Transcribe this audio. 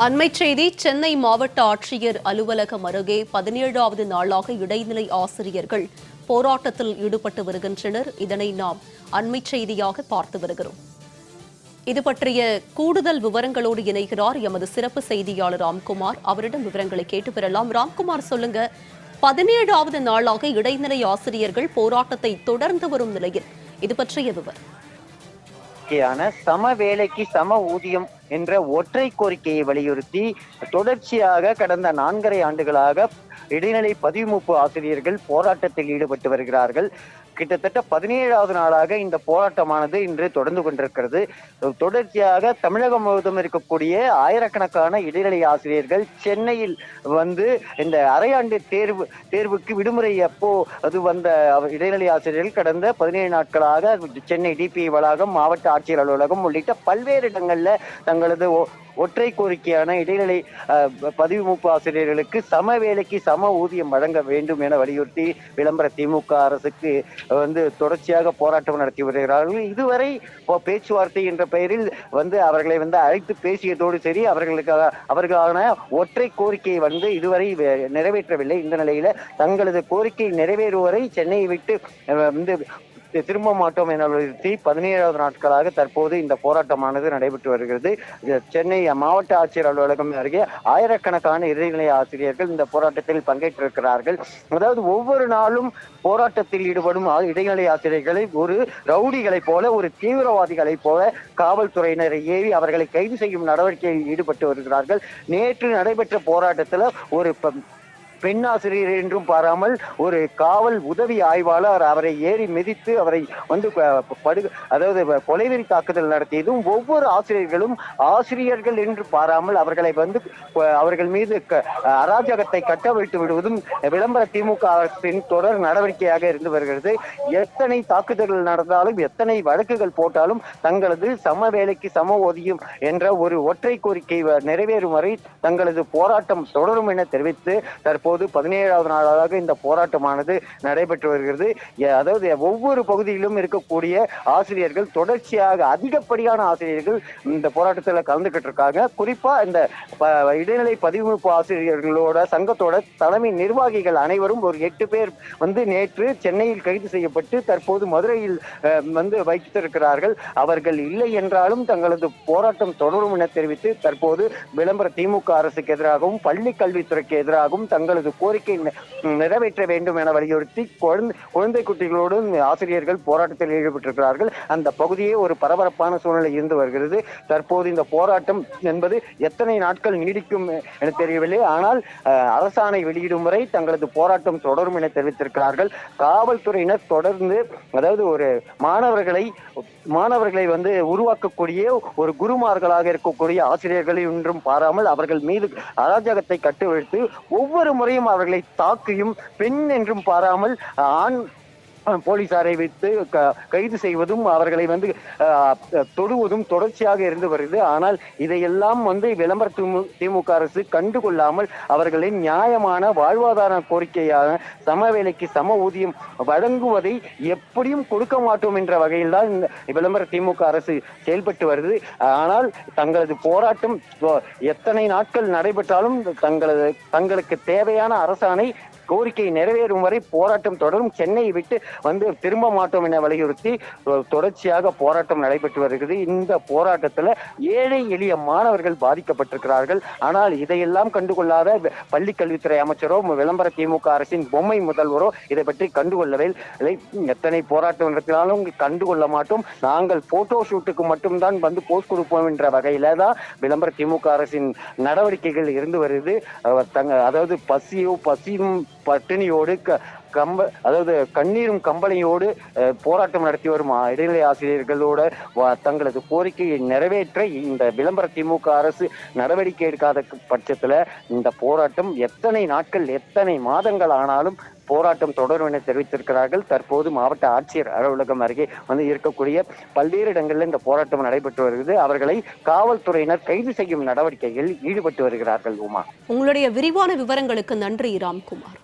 அண்மைச் செய்தி. சென்னை மாவட்ட ஆட்சியர் அலுவலகம் அருகே 17வது நாளாக இடைநிலை ஆசிரியர்கள் போராட்டத்தில் ஈடுபட்டு வருகின்றனர். இதனை நாம் அண்மைச் செய்தியாக பார்த்து வருகிறோம். இது பற்றிய கூடுதல் விவரங்களோடு இணைகிறார் எமது சிறப்பு செய்தியாளர் ராம்குமார். அவரிடம் விவரங்களை கேட்டு பெறலாம். ராம்குமார், சொல்லுங்க, 17வது நாளாக இடைநிலை ஆசிரியர்கள் போராட்டத்தை தொடர்ந்து வரும் நிலையில் இது பற்றிய விவரம். சம வேலைக்கு சம ஊதியம் என்ற ஒற்றை கோரிக்கையை வலியுறுத்தி தொடர்ச்சியாக கடந்த 4.5 ஆண்டுகளாக இடைநிலை பதிவுமூப்பு ஆசிரியர்கள் போராட்டத்தில் ஈடுபட்டு வருகிறார்கள். கிட்டத்தட்ட 17வது நாளாக இந்த போராட்டமானது இன்று தொடர்ந்து கொண்டிருக்கிறது. தொடர்ச்சியாக தமிழகம் முழுவதும் இருக்கக்கூடிய ஆயிரக்கணக்கான இடைநிலை ஆசிரியர்கள் சென்னையில் வந்து இந்த அரையாண்டு தேர்வுக்கு விடுமுறை அப்போ அது வந்த இடைநிலை ஆசிரியர்கள் கடந்த 17 நாட்களாக சென்னை டிபிஐ வளாகம், மாவட்ட ஆட்சியர் அலுவலகம் உள்ளிட்ட பல்வேறு இடங்கள்ல தங்களது ஒற்றை கோரிக்கையான இடைநிலை பதிவுமூப்பு ஆசிரியர்களுக்கு சம வேலைக்கு சம ஊதியம் வழங்க வேண்டும் என வலியுறுத்தி விளம்பர திமுக அரசுக்கு தொடர்ச்சியாக போராட்டம் நடத்தி வருகிறார்கள். இதுவரை பேச்சுவார்த்தை என்ற பெயரில் அவர்களை அழைத்து பேசியதோடு சரி, அவர்களுக்கான ஒற்றை கோரிக்கையை இதுவரை நிறைவேற்றவில்லை. இந்த நிலையில தங்களது கோரிக்கை நிறைவேறுவரை சென்னையை விட்டு திரும்ப மாட்டோம் என வலியுறுத்தி 17வது நாட்களாக தற்போது இந்த போராட்டமானது நடைபெற்று வருகிறது. சென்னை மாவட்ட ஆட்சியர் அலுவலகம் அருகே ஆயிரக்கணக்கான இடைநிலை ஆசிரியர்கள் இந்த போராட்டத்தில் பங்கேற்றிருக்கிறார்கள். அதாவது ஒவ்வொரு நாளும் போராட்டத்தில் ஈடுபடும் இடைநிலை ஆசிரியர்களை ஒரு ரவுடிகளைப் போல, ஒரு தீவிரவாதிகளைப் போல காவல்துறையினரை ஏவி அவர்களை கைது செய்யும் நடவடிக்கையில் ஈடுபட்டு வருகிறார்கள். நேற்று நடைபெற்ற போராட்டத்தில் ஒரு பெண் ஆசிரியர் என்றும் பாராமல் ஒரு காவல் உதவி ஆய்வாளர் அவரை ஏறி மிதித்து அவரை கொலைவெறி தாக்குதல் நடத்தியதும், ஒவ்வொரு ஆசிரியர்கள் என்று பாராமல் அவர்கள் மீது அராஜகத்தை கட்டவிழ்த்து விடுவதும் விளம்பர திமுக அரசின் தொடர் நடவடிக்கையாக இருந்து வருகிறது. எத்தனை தாக்குதல்கள் நடந்தாலும், எத்தனை வழக்குகள் போட்டாலும் தங்களது சம வேலைக்கு சம ஊதியம் என்ற ஒரு ஒற்றை கோரிக்கை நிறைவேறும் வரை தங்களது போராட்டம் தொடரும் என தெரிவித்து தற்போது 17வது நாளாக இந்த போராட்டமானது நடைபெற்று வருகிறது. அதாவது ஒவ்வொரு பகுதியிலும் இருக்கக்கூடிய ஆசிரியர்கள் தொடர்ச்சியாக அதிகப்படியான ஆசிரியர்கள் இந்த போராட்டத்தில் கலந்துகிட்டு இருக்காங்க. குறிப்பா இந்த இடைநிலை பதிவுமூப்பு ஆசிரியர்களோட சங்கத்தோட தலைமை நிர்வாகிகள் அனைவரும் ஒரு 8 பேர் நேற்று சென்னையில் கைது செய்யப்பட்டு தற்போது மதுரையில் வைத்திருக்கிறார்கள். அவர்கள் இல்லை என்றாலும் தங்களது போராட்டம் தொடரும் என தெரிவித்து தற்போது விளம்பர திமுக அரசுக்கு எதிராகவும் பள்ளி கல்வித்துறைக்கு எதிராகவும் தங்களது கோரிக்கை நிறைவேற்ற வேண்டும் என வலியுறுத்தி குழந்தை குட்டிகளோடு ஆசிரியர்கள் போராட்டத்தில் ஈடுபட்டிருக்கிறார்கள். அந்த பகுதியே ஒரு பரபரப்பான சூழ்நிலை இருந்து வருகிறது. தற்போது இந்த போராட்டம் என்பது எத்தனை நாட்கள் நீடிக்கும் என தெரியவில்லை. ஆனால் அரசாணை வெளியிடும் வரை தங்களது போராட்டம் தொடரும் என தெரிவித்திருக்கிறார்கள். காவல்துறையினர் தொடர்ந்து ஒரு மாணவர்களை உருவாக்கக்கூடிய ஒரு குருமார்களாக இருக்கக்கூடிய ஆசிரியர்களை ஒன்றும் பாராமல் அவர்கள் மீது அராஜகத்தை கட்டுவிழ்த்து ஒவ்வொரு முறையும் அவர்களை தாக்கியும், பெண் என்றும் பாராமல் ஆண் போலீசாரை வைத்து கைது செய்வதும் அவர்களை தொடுவதும் தொடர்ச்சியாக இருந்து வருகிறது. ஆனால் இதையெல்லாம் விளம்பர திமுக அரசு கண்டுகொள்ளாமல் அவர்களின் நியாயமான வாழ்வாதார கோரிக்கையான சம வேலைக்கு சம ஊதியம் வழங்குவதை எப்படியும் கொடுக்க மாட்டோம் என்ற வகையில் தான் இந்த விளம்பர திமுக அரசு செயல்பட்டு வருது. ஆனால் தங்களது போராட்டம் எத்தனை நாட்கள் நடைபெற்றாலும் தங்களுக்கு தேவையான அரசாணை கோரிக்கை நிறைவேறும் வரை போராட்டம் தொடரும். சென்னையை விட்டு திரும்ப மாட்டோம் என வலியுறுத்தி தொடர்ச்சியாக போராட்டம் நடைபெற்று வருகிறது. இந்த போராட்டத்தில் ஏழை எளிய மாணவர்கள் பாதிக்கப்பட்டிருக்கிறார்கள். ஆனால் இதையெல்லாம் கண்டுகொள்ளாத பள்ளி கல்வித்துறை அமைச்சரோ விளம்பர திமுக அரசின் பொம்மை முதல்வரோ இதை பற்றி கண்டுகொள்ளவே இல்லை. எத்தனை போராட்டம் நடத்தினாலும் கண்டுகொள்ள மாட்டோம், நாங்கள் போட்டோ ஷூட்டுக்கு மட்டும்தான் போஸ்ட் கொடுப்போம் என்ற வகையில தான் விளம்பர திமுக அரசின் நடவடிக்கைகள் இருந்து வருது. அதாவது பசியும் பட்டினியோடு கண்ணீரும் கம்பளையோடு போராட்டம் நடத்தி வரும் இடைநிலை ஆசிரியர்களோட தங்களது கோரிக்கையை நிறைவேற்ற இந்த விளம்பர திமுக அரசு நடவடிக்கை எடுக்காத பட்சத்துல இந்த போராட்டம் எத்தனை நாட்கள், எத்தனை மாதங்கள் ஆனாலும் போராட்டம் தொடரும் என தெரிவித்திருக்கிறார்கள். தற்போது மாவட்ட ஆட்சியர் அலுவலகம் அருகே இருக்கக்கூடிய பல்வேறு இடங்களில் இந்த போராட்டம் நடைபெற்று வருகிறது. அவர்களை காவல்துறையினர் கைது செய்யும் நடவடிக்கைகளில் ஈடுபட்டு வருகிறார்கள். உமா, உங்களுடைய விரிவான விவரங்களுக்கு நன்றி ராம்குமார்.